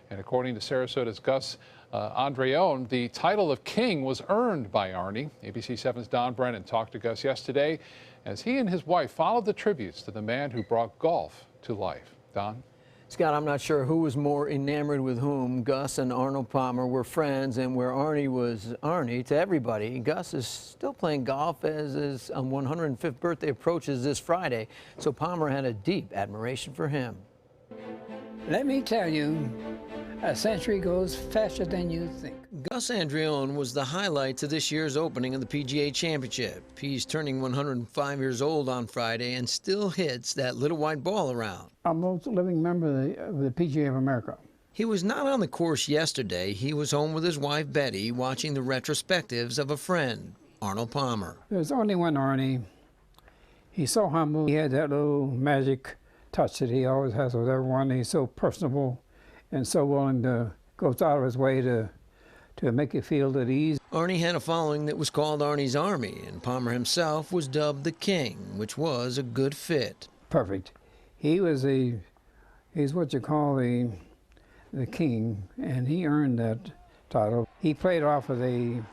And according to Sarasota's Gus Andreone, the title of king was earned by Arnie. ABC 7's Don Brennan talked to Gus yesterday as he and his wife followed the tributes to the man who brought golf to life. Don? Scott, I'm not sure who was more enamored with whom. Gus and Arnold Palmer were friends, and where Arnie was Arnie to everybody. Gus is still playing golf as his 105th birthday approaches this Friday, so Palmer had a deep admiration for him. Let me tell you, a century goes faster than you think. Gus Andreone was the highlight to this year's opening of the PGA Championship. He's turning 105 years old on Friday and still hits that little white ball around. I'm a living member of the PGA of America. He was not on the course yesterday. He was home with his wife, Betty, watching the retrospectives of a friend, Arnold Palmer. There's only one Arnie. He's so humble. He had that little magic touch that he always has with everyone. He's so personable and so willing to go out of his way to make you feel at ease. Arnie had a following that was called Arnie's Army, and Palmer himself was dubbed the King, which was a good fit. Perfect. He's what you call the king, and he earned that title. He played off of the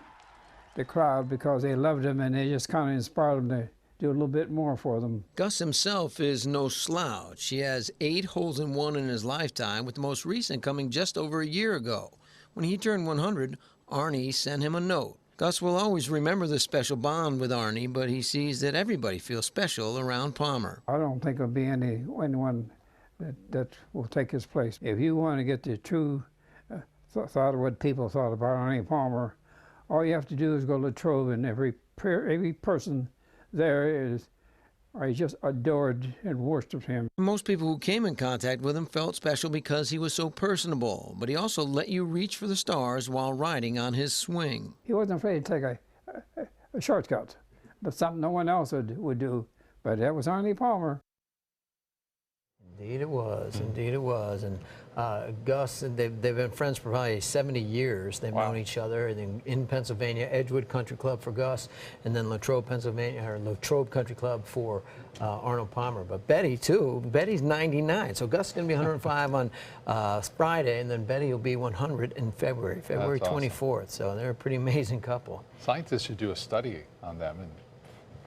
crowd because they loved him, and they just kind of inspired him to do a little bit more for them. Gus himself is no slouch. He has 8 holes in one in his lifetime, with the most recent coming just over a year ago. When he turned 100, Arnie sent him a note. Gus will always remember the special bond with Arnie, but he sees that everybody feels special around Palmer. I don't think there'll be anyone that will take his place. If you want to get the true thought of what people thought about Arnie Palmer, all you have to do is go to Latrobe, and every person there I just adored and worshipped him. Most people who came in contact with him felt special because he was so personable, but he also let you reach for the stars while riding on his swing. He wasn't afraid to take a shortcut, but something no one else would do. But that was Arnie Palmer. Indeed it was, indeed it was. And Gus, they've been friends for probably 70 years. They've known each other in Pennsylvania, Edgewood Country Club for Gus, and then Latrobe, Pennsylvania, or Latrobe Country Club for Arnold Palmer. But Betty, too. Betty's 99, so Gus is going to be 105 on Friday, and then Betty will be 100 in February 24th. Awesome. So they're a pretty amazing couple. Scientists should do a study on them and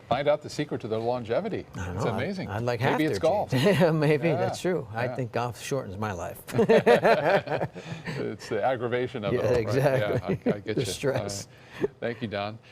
find out the secret to their longevity. It's amazing. I'd like Maybe it's golf. Maybe, that's true. I think golf shortens my life. It's the aggravation of it all, right? Exactly. Yeah, I get the you. stress. Thank you, Don.